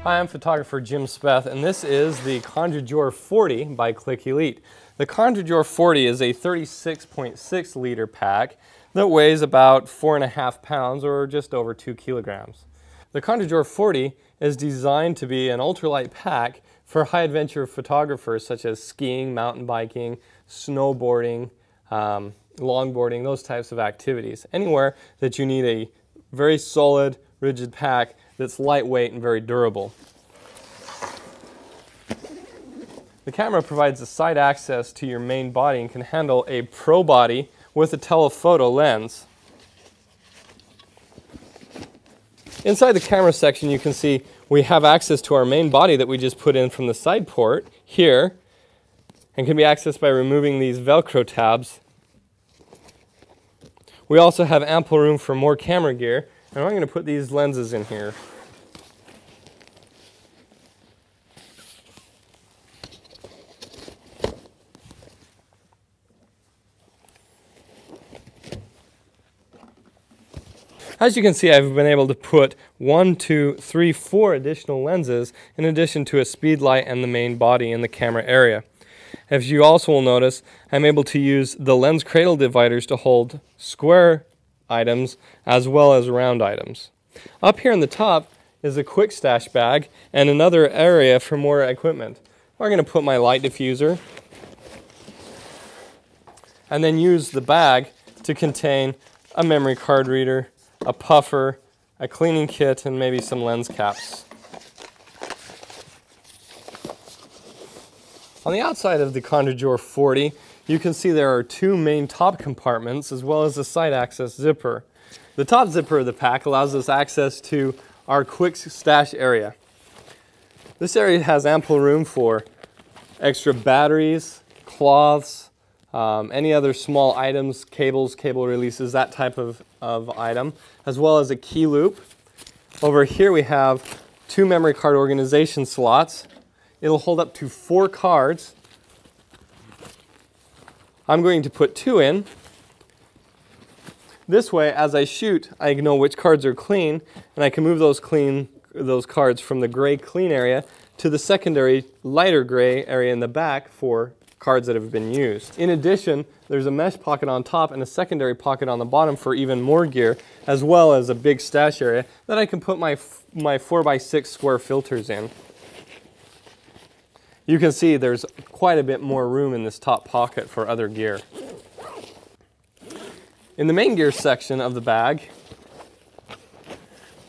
Hi, I'm photographer Jim Speth, and this is the Contrejour 40 by Clik Elite. The Contrejour 40 is a 36.6 liter pack that weighs about 4.5 pounds or just over 2 kilograms. The Contrejour 40 is designed to be an ultralight pack for high adventure photographers such as skiing, mountain biking, snowboarding, longboarding, those types of activities. Anywhere that you need a very solid, rigid pack that's lightweight and very durable. The camera provides a side access to your main body and can handle a pro body with a telephoto lens. Inside the camera section, you can see we have access to our main body that we just put in from the side port here, and can be accessed by removing these Velcro tabs. We also have ample room for more camera gear, and I'm going to put these lenses in here. As you can see, I've been able to put 1, 2, 3, 4 additional lenses in addition to a speed light and the main body in the camera area. As you also will notice, I'm able to use the lens cradle dividers to hold square items as well as round items. Up here on the top is a quick stash bag and another area for more equipment. I'm going to put my light diffuser and then use the bag to contain a memory card reader, a puffer, a cleaning kit, and maybe some lens caps. On the outside of the Contrejour 40, you can see there are two main top compartments as well as a side access zipper. The top zipper of the pack allows us access to our quick stash area. This area has ample room for extra batteries, cloths, any other small items, cables, cable releases, that type of item, as well as a key loop. Over here we have two memory card organization slots. It'll hold up to 4 cards. I'm going to put 2 in. This way, as I shoot, I know which cards are clean, and I can move those cards from the gray clean area to the secondary lighter gray area in the back for cards that have been used. In addition, there's a mesh pocket on top and a secondary pocket on the bottom for even more gear, as well as a big stash area that I can put my 4x6 square filters in. You can see there's quite a bit more room in this top pocket for other gear. In the main gear section of the bag,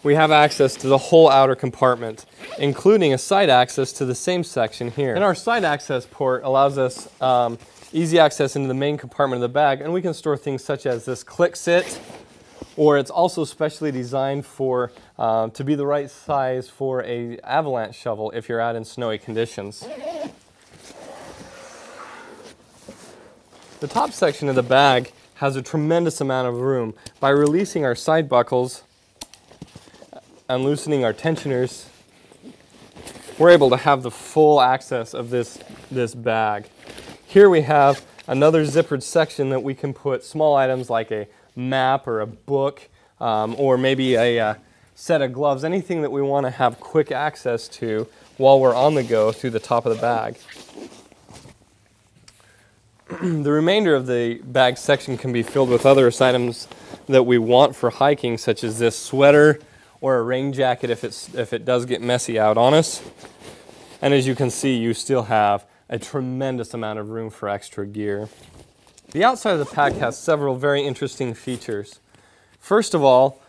we have access to the whole outer compartment, including a side access to the same section here. And our side access port allows us easy access into the main compartment of the bag, and we can store things such as this Clik sit, or it's also specially designed for to be the right size for an avalanche shovel if you're out in snowy conditions. The top section of the bag has a tremendous amount of room. By releasing our side buckles and loosening our tensioners, we're able to have the full access of this bag. Here we have another zippered section that we can put small items like a map or a book or maybe a set of gloves, anything that we want to have quick access to while we're on the go through the top of the bag. The remainder of the bag section can be filled with other items that we want for hiking, such as this sweater or a rain jacket if it does get messy out on us. And as you can see, you still have a tremendous amount of room for extra gear. The outside of the pack has several very interesting features. First of all,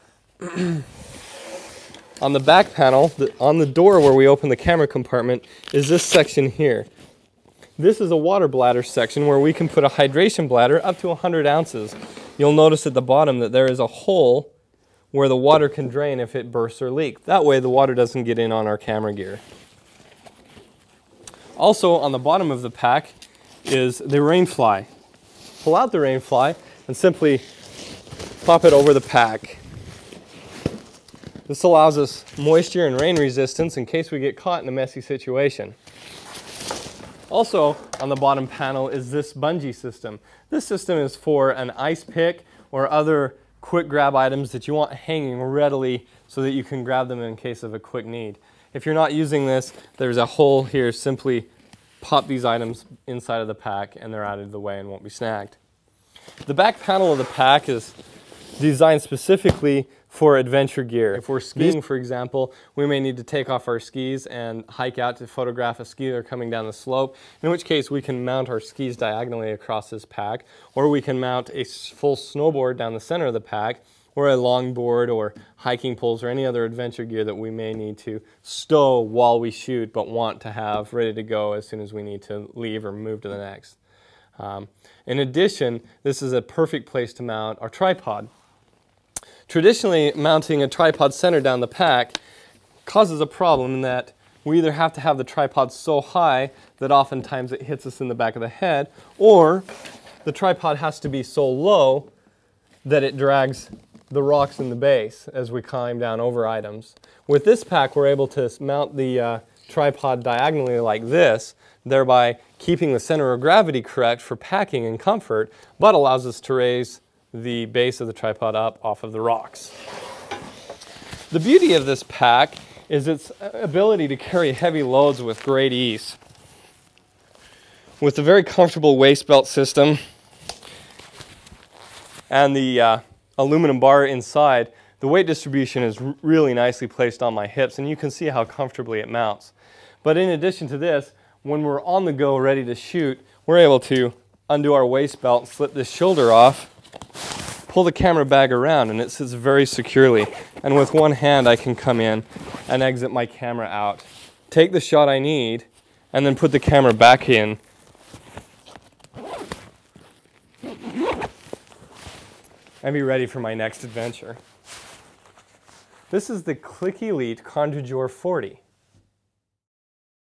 on the back panel, on the door where we open the camera compartment, is this section here. This is a water bladder section where we can put a hydration bladder up to 100 ounces. You'll notice at the bottom that there is a hole where the water can drain if it bursts or leaks. That way the water doesn't get in on our camera gear. Also on the bottom of the pack is the rain fly. Pull out the rain fly and simply pop it over the pack. This allows us moisture and rain resistance in case we get caught in a messy situation. Also on the bottom panel is this bungee system. This system is for an ice pick or other quick grab items that you want hanging readily so that you can grab them in case of a quick need. If you're not using this, there's a hole here. Simply pop these items inside of the pack and they're out of the way and won't be snagged. The back panel of the pack is designed specifically for adventure gear. If we're skiing, for example, we may need to take off our skis and hike out to photograph a skier coming down the slope, in which case we can mount our skis diagonally across this pack, or we can mount a full snowboard down the center of the pack, or a longboard or hiking poles or any other adventure gear that we may need to stow while we shoot but want to have ready to go as soon as we need to leave or move to the next. In addition, this is a perfect place to mount our tripod. Traditionally, mounting a tripod centered down the pack causes a problem in that we either have to have the tripod so high that oftentimes it hits us in the back of the head, or the tripod has to be so low that it drags the rocks in the base as we climb down over items. With this pack, we're able to mount the tripod diagonally like this, thereby keeping the center of gravity correct for packing and comfort, but allows us to raise the base of the tripod up off of the rocks. The beauty of this pack is its ability to carry heavy loads with great ease. With a very comfortable waist belt system and the aluminum bar inside, the weight distribution is really nicely placed on my hips, and you can see how comfortably it mounts. But in addition to this, when we're on the go ready to shoot, we're able to undo our waist belt, slip this shoulder off, pull the camera bag around, and it sits very securely. And with one hand I can come in and exit my camera out, take the shot I need, and then put the camera back in. And be ready for my next adventure. This is the Clik Elite Contrejour 40.